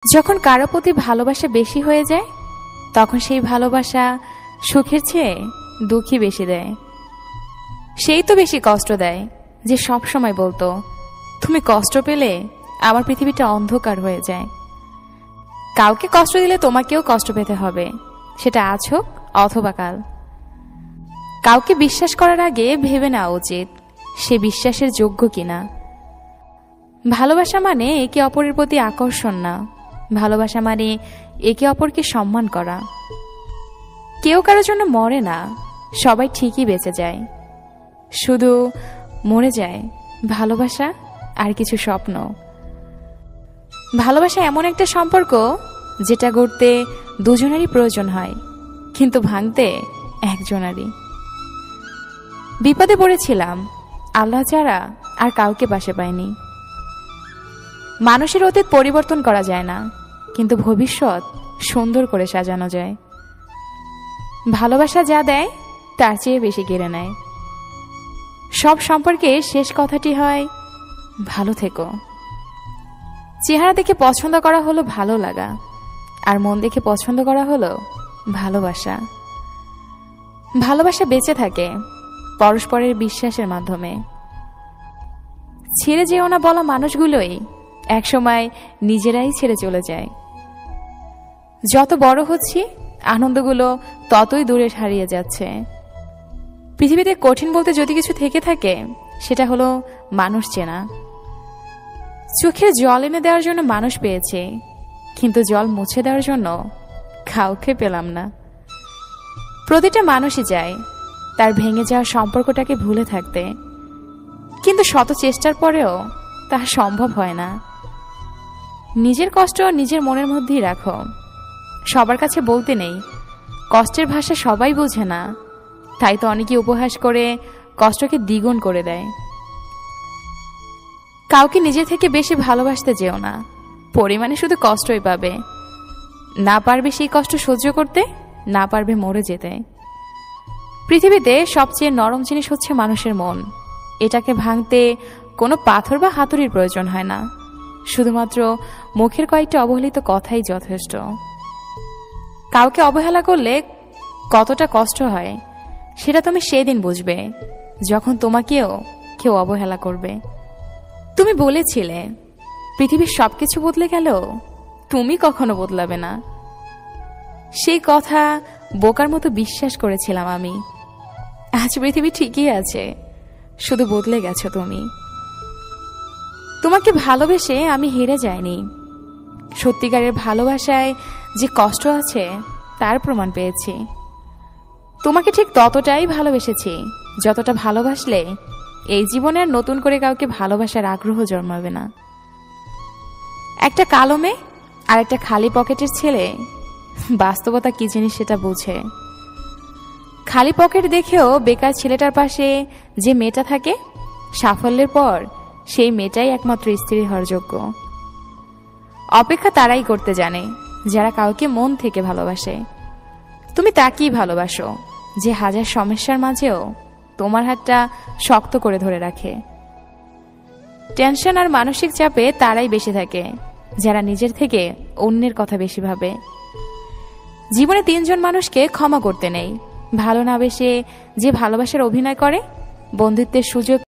যখন কারো প্রতি ভালোবাসা বেশি হয়ে যায় তখন সেই ভালোবাসা সুখের চেয়ে দুঃখই বেশি দেয়। সেই তো বেশি কষ্ট দেয় যে সব সময় বলতো, তুমি কষ্ট পেলে আমার পৃথিবীটা অন্ধকার হয়ে যায়। কাউকে কষ্ট দিলে তোমাকেও কষ্ট পেতে হবে, সেটা আজ হোক অথবা কাল। কাউকে বিশ্বাস করার আগে ভেবে নেওয়া উচিত সে বিশ্বাসের যোগ্য কিনা। ভালোবাসা মানে একে অপরের প্রতি আকর্ষণ না, ভালোবাসা মানে একে অপরকে সম্মান করা। কেউ কারোর জন্য মরে না, সবাই ঠিকই বেঁচে যায়, শুধু মরে যায় ভালোবাসা আর কিছু স্বপ্ন। ভালোবাসা এমন একটা সম্পর্ক যেটা গড়তে দুজনেরই প্রয়োজন হয়, কিন্তু ভাঙতে একজনেরই। বিপদে পড়েছিলাম, আল্লাহ ছাড়া আর কাউকে পাশে পাইনি। মানুষের অতীত পরিবর্তন করা যায় না, কিন্তু ভবিষ্যৎ সুন্দর করে সাজানো যায়। ভালোবাসা যা দেয় তার চেয়ে বেশি কেড়ে নেয়। সব সম্পর্কে শেষ কথাটি হয়, ভালো থেকো। চেহারা দেখে পছন্দ করা হলো ভালো লাগা, আর মন দেখে পছন্দ করা হলো ভালোবাসা। ভালোবাসা বেঁচে থাকে পরস্পরের বিশ্বাসের মাধ্যমে। ছেড়ে যেও না বলা মানুষগুলোই একসময় নিজেরাই ছেড়ে চলে যায়। যত বড় হচ্ছি আনন্দগুলো ততই দূরে হারিয়ে যাচ্ছে। পৃথিবীতে কঠিন বলতে যদি কিছু থেকে থাকে সেটা হলো মানুষ চেনা। চোখের জল এনে দেওয়ার জন্য মানুষ পেয়েছে, কিন্তু জল মুছে দেওয়ার জন্য কাউকে পেলাম না। প্রতিটা মানুষই চায় তার ভেঙে যাওয়া সম্পর্কটাকে ভুলে থাকতে, কিন্তু শত চেষ্টার পরেও তা সম্ভব হয় না। নিজের কষ্ট নিজের মনের মধ্যেই রাখো, সবার কাছে বলতে নেই। কষ্টের ভাষা সবাই বোঝে না, তাই তো অনেকে উপহাস করে কষ্টকে দ্বিগুণ করে দেয়। কাউকে নিজে থেকে বেশি ভালোবাসতে যেও না, পরিমাণে শুধু কষ্টই পাবে। না পারবে সেই কষ্ট সহ্য করতে, না পারবে মরে যেতে। পৃথিবীতে সবচেয়ে নরম জিনিস হচ্ছে মানুষের মন। এটাকে ভাঙতে কোনো পাথর বা হাতুড়ির প্রয়োজন হয় না, শুধুমাত্র মুখের কয়েকটা অবহেলিত কথাই যথেষ্ট। কাউকে অবহেলা করলে কতটা কষ্ট হয় সেটা তুমি সেদিন বুঝবে যখন তোমাকেও কেউ অবহেলা করবে। তুমি বলেছিলে পৃথিবীর সবকিছু বদলে গেলেও তুমি কখনো বদলাবে না। সেই কথা বোকার মতো বিশ্বাস করেছিলাম আমি। আজ পৃথিবী ঠিকই আছে, শুধু বদলে গেছো তুমি। তোমাকে ভালোবেসে আমি হেরে যাইনি। সত্যিকারের ভালোবাসায় যে কষ্ট আছে তার প্রমাণ পেয়েছি। তোমাকে ঠিক ততটাই ভালোবেসেছি যতটা ভালোবাসলে এই জীবনে আর নতুন করে কাউকে ভালোবাসার আগ্রহ জন্মাবে না। একটা কালো মেয়ে আর একটা খালি পকেটের ছেলে বাস্তবতা কি জিনিস সেটা বুঝে। খালি পকেট দেখেও বেকার ছেলেটার পাশে যে মেয়েটা থাকে, সাফল্যের পর সেই মেয়েটাই একমাত্র স্ত্রী হওয়ার যোগ্য। অপেক্ষা তারাই করতে জানে যারা কাউকে মন থেকে ভালোবাসে। তুমি তাকেই ভালোবাসো যে হাজার সমস্যার মাঝেও তোমার হাতটা শক্ত করে ধরে রাখে। টেনশন আর মানসিক চাপে তারাই বেশি থাকে যারা নিজের থেকে অন্যের কথা বেশি ভাবে। জীবনে 3 জন মানুষকে ক্ষমা করতে নেই, ভালো না বেসে যে ভালোবাসার অভিনয় করে, বন্ধুত্বের সুযোগ